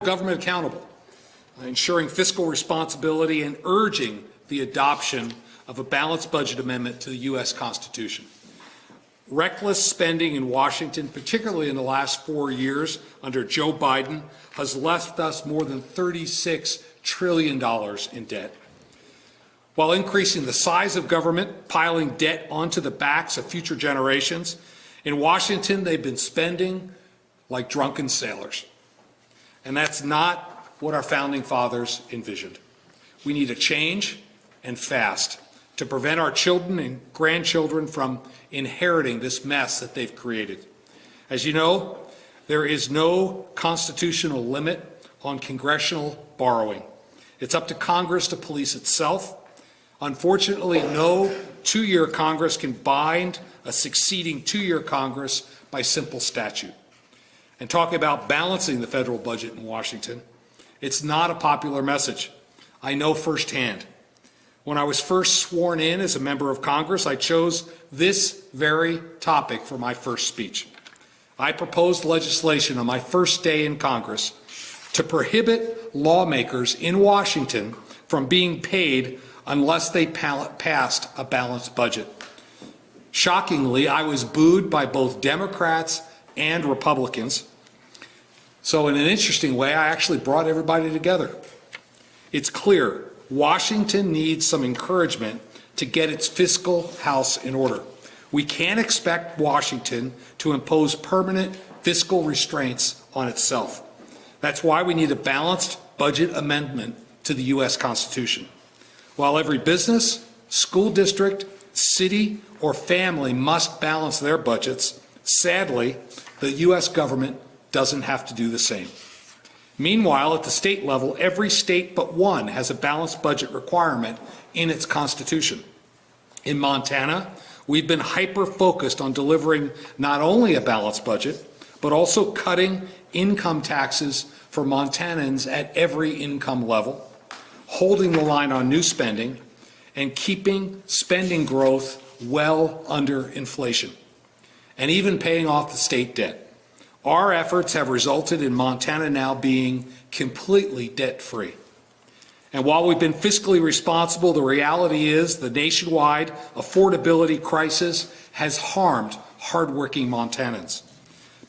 government accountable, ensuring fiscal responsibility, and urging the adoption of a balanced budget amendment to the U.S. Constitution. Reckless spending in Washington, particularly in the last 4 years under Joe Biden, has left us more than $36 trillion in debt. While increasing the size of government, piling debt onto the backs of future generations, in Washington they've been spending like drunken sailors. And that's not what our founding fathers envisioned. We need a change, and fast, to prevent our children and grandchildren from inheriting this mess that they've created. As you know, there is no constitutional limit on congressional borrowing. It's up to Congress to police itself. Unfortunately, no two-year Congress can bind a succeeding two-year Congress by simple statute. And talking about balancing the federal budget in Washington, it's not a popular message. I know firsthand. When I was first sworn in as a member of Congress, I chose this very topic for my first speech. I proposed legislation on my first day in Congress to prohibit lawmakers in Washington from being paid unless they passed a balanced budget. Shockingly, I was booed by both Democrats and Republicans. So in an interesting way, I actually brought everybody together. It's clear Washington needs some encouragement to get its fiscal house in order. We can't expect Washington to impose permanent fiscal restraints on itself. That's why we need a balanced budget amendment to the U.S. Constitution. While every business, school district, city, or family must balance their budgets, sadly, the U.S. government doesn't have to do the same. Meanwhile, at the state level, every state but one has a balanced budget requirement in its constitution. In Montana, we've been hyper-focused on delivering not only a balanced budget, but also cutting income taxes for Montanans at every income level, holding the line on new spending, and keeping spending growth well under inflation, and even paying off the state debt. Our efforts have resulted in Montana now being completely debt-free. And while we've been fiscally responsible, the reality is the nationwide affordability crisis has harmed hardworking Montanans.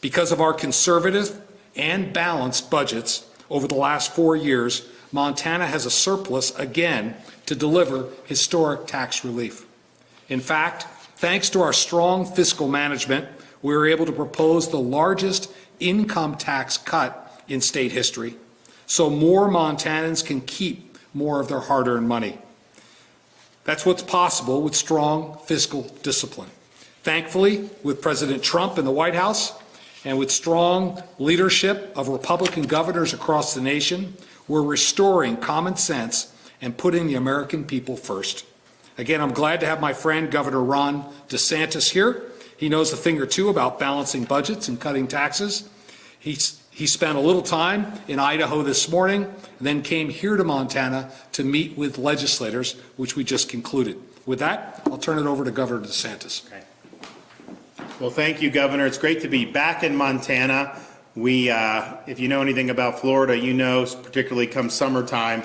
Because of our conservative and balanced budgets over the last 4 years, Montana has a surplus again to deliver historic tax relief. In fact, thanks to our strong fiscal management, we were able to propose the largest income tax cut in state history, so more Montanans can keep more of their hard-earned money. That's what's possible with strong fiscal discipline. Thankfully, with President Trump in the White House and with strong leadership of Republican governors across the nation, we're restoring common sense and putting the American people first. Again, I'm glad to have my friend Governor DeSantis here. He knows a thing or two about balancing budgets and cutting taxes. He spent a little time in Idaho this morning and then came here to Montana to meet with legislators, which we just concluded. With that, I'll turn it over to Governor DeSantis. Okay. Well, thank you, Governor. It's great to be back in Montana. If you know anything about Florida, you know, particularly come summertime,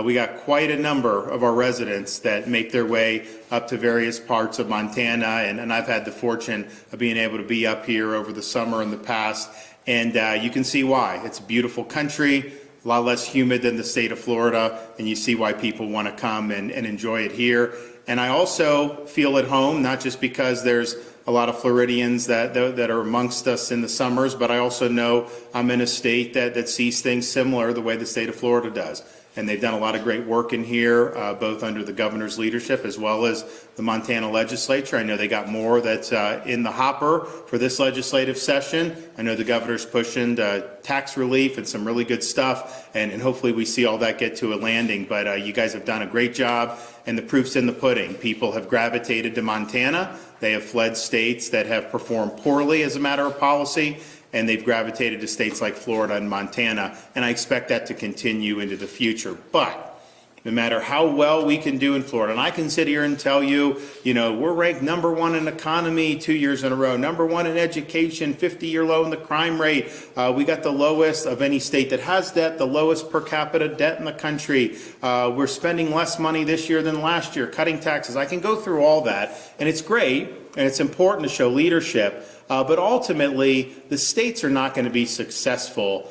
we got quite a number of our residents that make their way up to various parts of Montana, and I've had the fortune of being able to be up here over the summer in the past, and you can see why. It's a beautiful country, a lot less humid than the state of Florida, and you see why people want to come and enjoy it here. And I also feel at home, not just because there's a lot of Floridians that are amongst us in the summers, but I also know I'm in a state that sees things similar the way the state of Florida does. And they've done a lot of great work in here, both under the governor's leadership as well as the Montana legislature. I know they got more that's in the hopper for this legislative session. I know the governor's pushing tax relief and some really good stuff, and hopefully we see all that get to a landing. But you guys have done a great job, and the proof's in the pudding. People have gravitated to Montana. They have fled states that have performed poorly as a matter of policy, and they've gravitated to states like Florida and Montana, and I expect that to continue into the future. But no matter how well we can do in Florida. And I can sit here and tell you, we're ranked #1 in economy 2 years in a row, #1 in education, 50-year low in the crime rate. We got the lowest of any state that has debt, the lowest per capita debt in the country. We're spending less money this year than last year, cutting taxes. I can go through all that, and it's great, and it's important to show leadership. But ultimately, the states are not going to be successful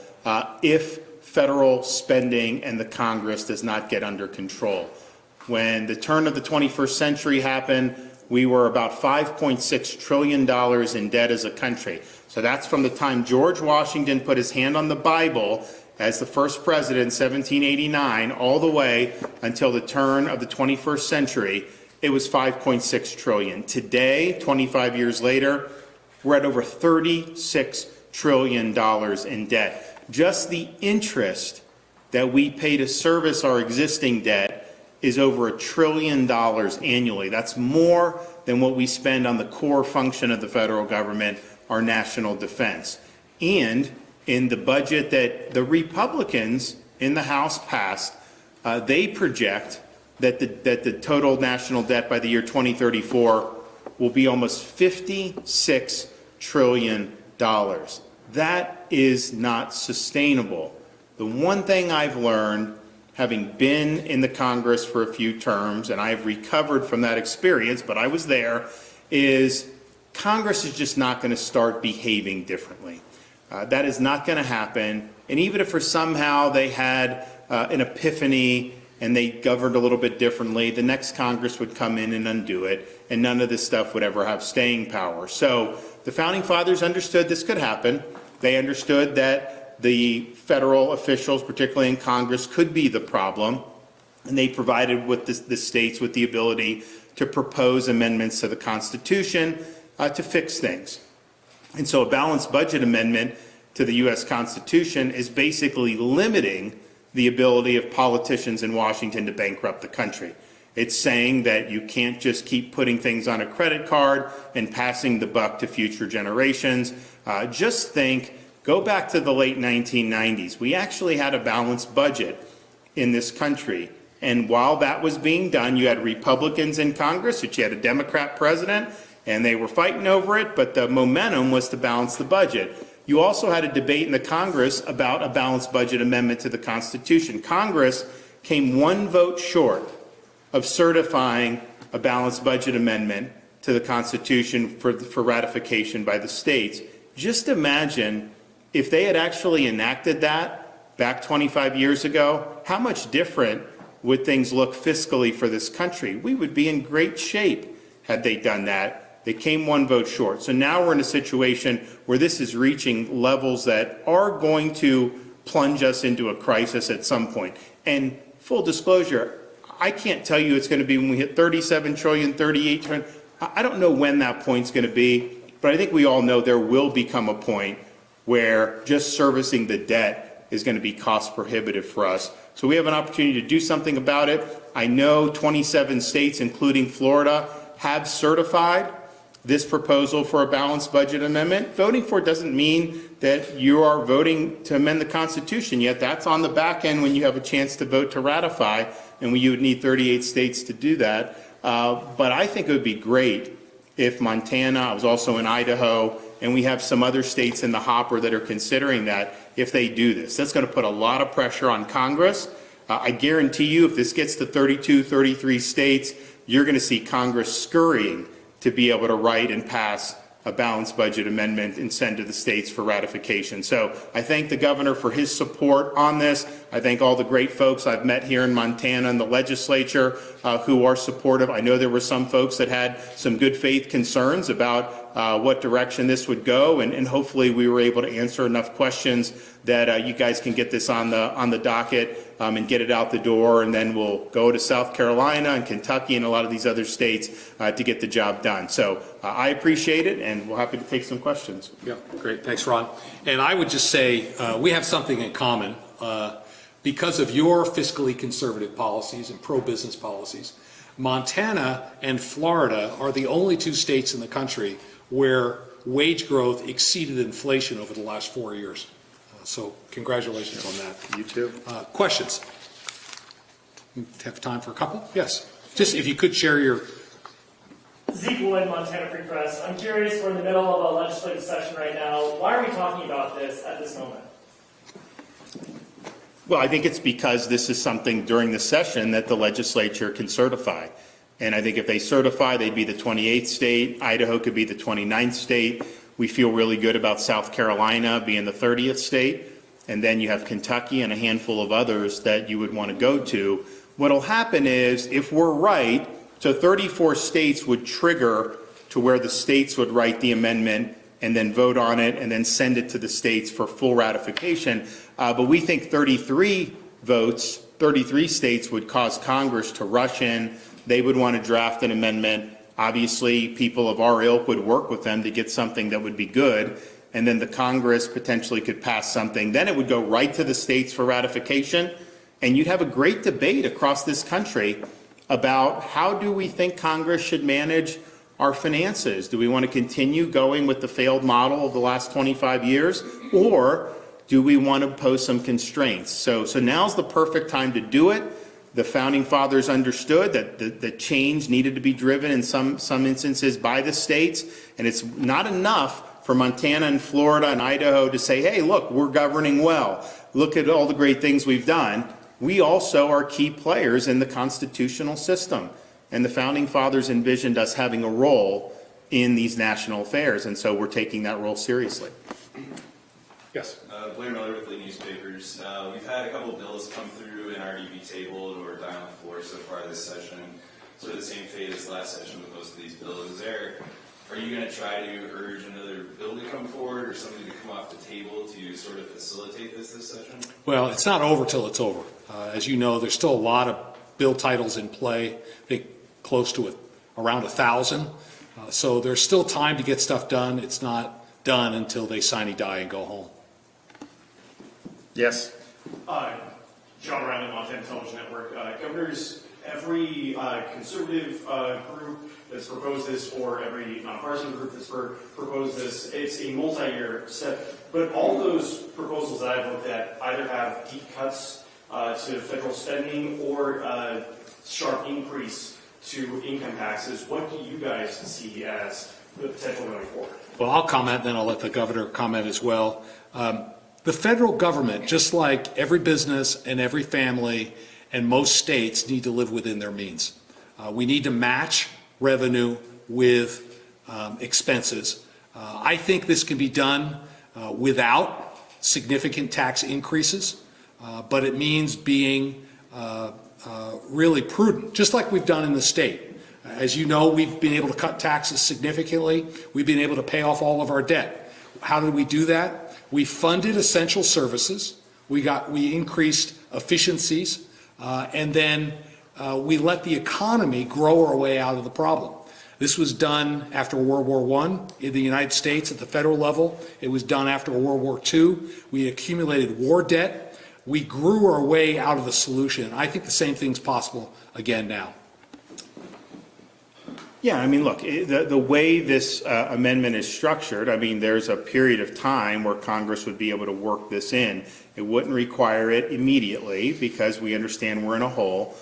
if federal spending and the Congress does not get under control. When the turn of the 21st century happened, we were about $5.6 trillion in debt as a country. So that's from the time George Washington put his hand on the Bible as the first president, 1789, all the way until the turn of the 21st century, it was $5.6 trillion. Today, 25 years later, we're at over $36 trillion in debt. Just the interest that we pay to service our existing debt is over $1 trillion annually. That's more than what we spend on the core function of the federal government, our national defense. And in the budget that the Republicans in the House passed, they project that the total national debt by the year 2034 will be almost $56 trillion. That is not sustainable. The one thing I've learned, having been in the Congress for a few terms, and I've recovered from that experience, but I was there, is Congress is just not going to start behaving differently. That is not going to happen. And even if somehow they had an epiphany and they governed a little bit differently, the next Congress would come in and undo it, and none of this stuff would ever have staying power. So the Founding Fathers understood this could happen. They understood that the federal officials, particularly in Congress, could be the problem, and they provided with the states with the ability to propose amendments to the Constitution to fix things. And so a balanced budget amendment to the U.S. Constitution is basically limiting the ability of politicians in Washington to bankrupt the country. It's saying that you can't just keep putting things on a credit card and passing the buck to future generations. Go back to the late 1990s. We actually had a balanced budget in this country. And while that was being done, you had Republicans in Congress, which you had a Democrat president, and they were fighting over it, but the momentum was to balance the budget. You also had a debate in the Congress about a balanced budget amendment to the Constitution. Congress came one vote short of certifying a balanced budget amendment to the Constitution for ratification by the states. Just imagine if they had actually enacted that back 25 years ago, how much different would things look fiscally for this country? We would be in great shape had they done that. They came one vote short. So now we're in a situation where this is reaching levels that are going to plunge us into a crisis at some point. And full disclosure, I can't tell you it's going to be when we hit 37 trillion, 38 trillion. I don't know when that point's going to be, but I think we all know there will become a point where just servicing the debt is going to be cost prohibitive for us. So we have an opportunity to do something about it. I know 27 states, including Florida, have certified this proposal for a balanced budget amendment. Voting for it doesn't mean that you are voting to amend the Constitution yet. That's on the back end when you have a chance to vote to ratify, and you would need 38 states to do that. But I think it would be great if Montana, I was also in Idaho, and we have some other states in the hopper that are considering that, if they do this. That's going to put a lot of pressure on Congress. I guarantee you if this gets to 32, 33 states, you're going to see Congress scurrying to be able to write and pass a balanced budget amendment and send to the states for ratification. So I thank the governor for his support on this. I thank all the great folks I've met here in Montana and the legislature who are supportive. I know there were some folks that had some good faith concerns about what direction this would go, and hopefully we were able to answer enough questions that you guys can get this on the docket and get it out the door, and then we'll go to South Carolina and Kentucky and a lot of these other states to get the job done. So I appreciate it, and we're happy to take some questions. Yeah, great. Thanks, Ron. And I would just say we have something in common. Because of your fiscally conservative policies and pro-business policies, Montana and Florida are the only two states in the country where wage growth exceeded inflation over the last 4 years. So congratulations on that. You too. Questions? Have time for a couple? Yes. Just if you could share your. Zeke Wood, Montana Free Press. I'm curious, we're in the middle of a legislative session right now. Why are we talking about this at this moment? Well, I think it's because this is something during the session that the legislature can certify. And I think if they certify, they'd be the 28th state. Idaho could be the 29th state. We feel really good about South Carolina being the 30th state. And then you have Kentucky and a handful of others that you would want to go to. What'll happen is, if we're right, so 34 states would trigger to where the states would write the amendment and then vote on it and then send it to the states for full ratification. But we think 33 votes, 33 states would cause Congress to rush in. They would want to draft an amendment. Obviously, people of our ilk would work with them to get something that would be good. And then the Congress potentially could pass something. Then it would go right to the states for ratification. And you'd have a great debate across this country about how do we think Congress should manage our finances. Do we want to continue going with the failed model of the last 25 years? Or do we want to pose some constraints? So now's the perfect time to do it. The founding fathers understood that the change needed to be driven in some instances by the states. And it's not enough for Montana and Florida and Idaho to say, hey, look, we're governing well. Look at all the great things we've done. We also are key players in the constitutional system. And the founding fathers envisioned us having a role in these national affairs. And so we're taking that role seriously. Yes. Blair Miller with the newspapers. We've had a couple of bills come through and already be tabled or die on the floor so far this session. Sort of the same fate as last session with most of these bills. Are you going to try to urge another bill to come forward or something to come off the table to sort of facilitate this session? Well, it's not over till it's over. As you know, there's still a lot of bill titles in play. I think close to around 1,000. So there's still time to get stuff done. It's not done until they sine die and go home. Yes. John Ryan, Montana Television Network. Governors, every conservative group that's proposed this, or every nonpartisan group that's proposed this, it's a multi-year step. But all those proposals that I've looked at either have deep cuts to federal spending or a sharp increase to income taxes. What do you guys see as the potential going forward? Well, I'll comment, then I'll let the governor comment as well. The federal government, just like every business and every family and most states, need to live within their means. We need to match revenue with expenses. I think this can be done without significant tax increases, but it means being really prudent, just like we've done in the state. As you know, we've been able to cut taxes significantly. We've been able to pay off all of our debt. How did we do that? We funded essential services. We increased efficiencies, and then we let the economy grow our way out of the problem. This was done after World War I in the United States at the federal level. It was done after World War II. We accumulated war debt. We grew our way out of the solution. I think the same thing's possible again now. Yeah, I mean, look, the way this amendment is structured, I mean, there's a period of time where Congress would be able to work this in. It wouldn't require it immediately because we understand we're in a hole.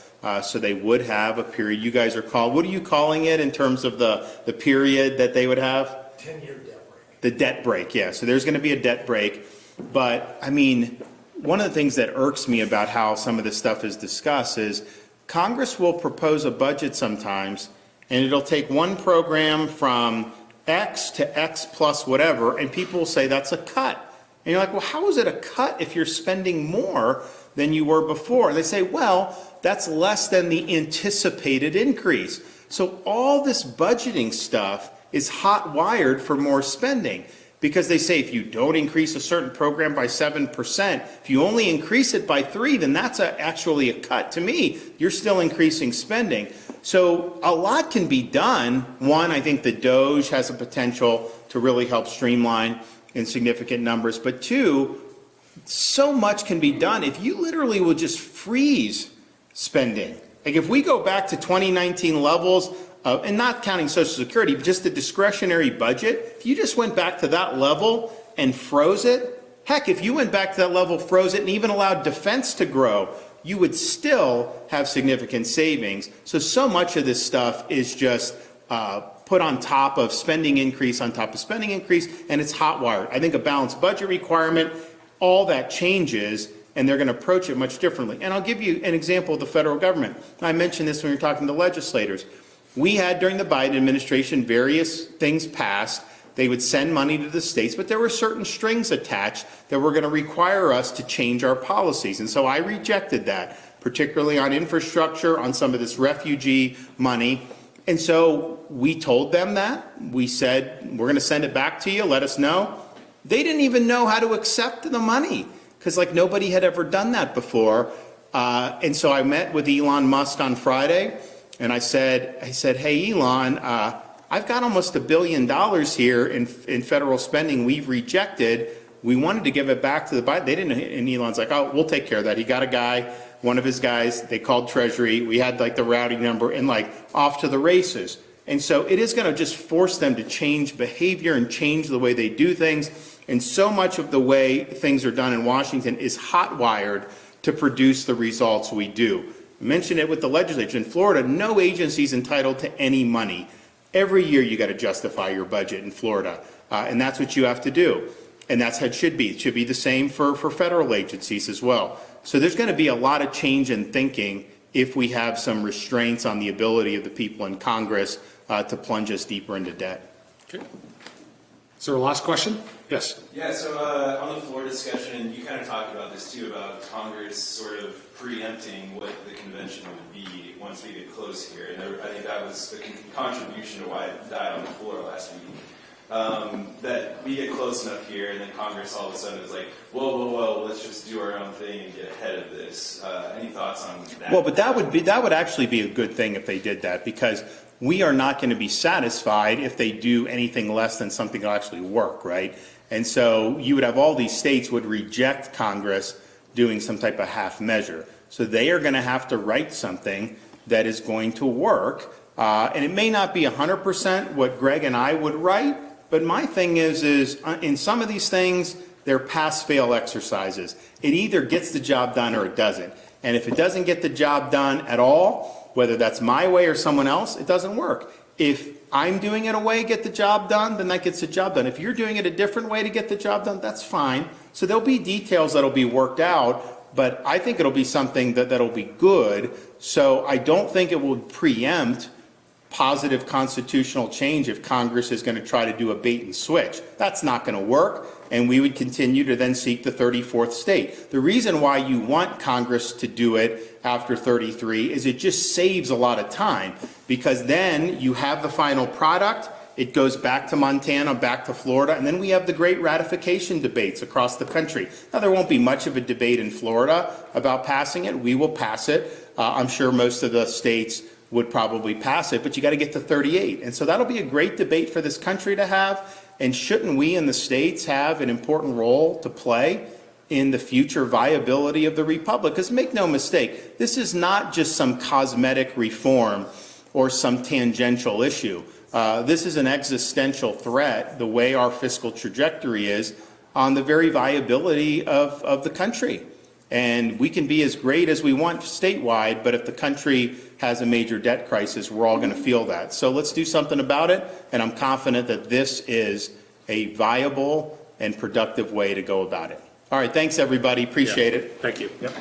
So they would have a period. You guys are what are you calling it in terms of the period that they would have? 10-year debt break. The debt break, yeah. So there's going to be a debt break. But, I mean, one of the things that irks me about how some of this stuff is discussed is Congress will propose a budget sometimes, and it'll take one program from X to X plus whatever, and people will say that's a cut. And you're like, well, how is it a cut if you're spending more than you were before? And they say, well, that's less than the anticipated increase. So all this budgeting stuff is hot wired for more spending, because they say if you don't increase a certain program by 7%, if you only increase it by 3%, then that's actually a cut. To me, you're still increasing spending. So a lot can be done. One, I think the DOGE has a potential to really help streamline in significant numbers. But two, so much can be done if you literally will just freeze spending. Like if we go back to 2019 levels, and not counting Social Security, but just the discretionary budget, if you just went back to that level and froze it, heck, if you went back to that level, froze it, and even allowed defense to grow, you would still have significant savings. So much of this stuff is just put on top of spending increase on top of spending increase, and it's hot wired. I think a balanced budget requirement, all that changes, and they're going to approach it much differently. And I'll give you an example of the federal government. I mentioned this when we were talking to legislators. We had, during the Biden administration, various things passed. They would send money to the states, but there were certain strings attached that were going to require us to change our policies. And so I rejected that, particularly on infrastructure, on some of this refugee money. And so we told them that. We said, we're going to send it back to you. Let us know. They didn't even know how to accept the money because like nobody had ever done that before. And so I met with Elon Musk on Friday and I said, hey, Elon, I've got almost $1 billion here in federal spending we've rejected. We wanted to give it back to the Biden. They didn't, and Elon's like, oh, we'll take care of that. He got a guy, one of his guys, they called Treasury. We had like the routing number and like off to the races. And so it is going to just force them to change behavior and change the way they do things. And so much of the way things are done in Washington is hot wired to produce the results we do. I mentioned it with the legislature. In Florida, no agency is entitled to any money. Every year you got to justify your budget in Florida, and that's what you have to do. And that's how it should be. It should be the same for federal agencies as well. So there's going to be a lot of change in thinking if we have some restraints on the ability of the people in Congress to plunge us deeper into debt. Okay. Is there a last question? Yes. Yeah, so on the floor discussion, you kind of talked about this too, about Congress sort of preempting what the convention would be once we get close here. And I think that was the contribution to why it died on the floor last week. That we get close enough here, and then Congress all of a sudden is like, whoa, let's just do our own thing and get ahead of this. Any thoughts on that? Well, but that would actually be a good thing if they did that, because we are not going to be satisfied if they do anything less than something that will actually work, right? And so you would have all these states would reject Congress doing some type of half measure. So they are going to have to write something that is going to work. And it may not be 100% what Greg and I would write, but my thing is in some of these things, they're pass-fail exercises. It either gets the job done or it doesn't. And if it doesn't get the job done at all, whether that's my way or someone else, it doesn't work. If I'm doing it a way to get the job done, then that gets the job done. If you're doing it a different way to get the job done, that's fine. So there'll be details that'll be worked out, but I think it'll be something that'll be good. So I don't think it will preempt positive constitutional change if Congress is going to try to do a bait and switch. That's not going to work, and we would continue to then seek the 34th state. The reason why you want Congress to do it after 33 is it just saves a lot of time, because then you have the final product, it goes back to Montana, back to Florida, and then we have the great ratification debates across the country. Now, there won't be much of a debate in Florida about passing it. We will pass it. I'm sure most of the states would probably pass it, but you got to get to 38. And so that'll be a great debate for this country to have. And shouldn't we in the states have an important role to play in the future viability of the republic? Because make no mistake, this is not just some cosmetic reform or some tangential issue. This is an existential threat, the way our fiscal trajectory is, on the very viability of the country. And we can be as great as we want statewide, but if the country has a major debt crisis, we're all going to feel that. So let's do something about it, and I'm confident that this is a viable and productive way to go about it. All right, thanks everybody, appreciate it. Thank you. Yep.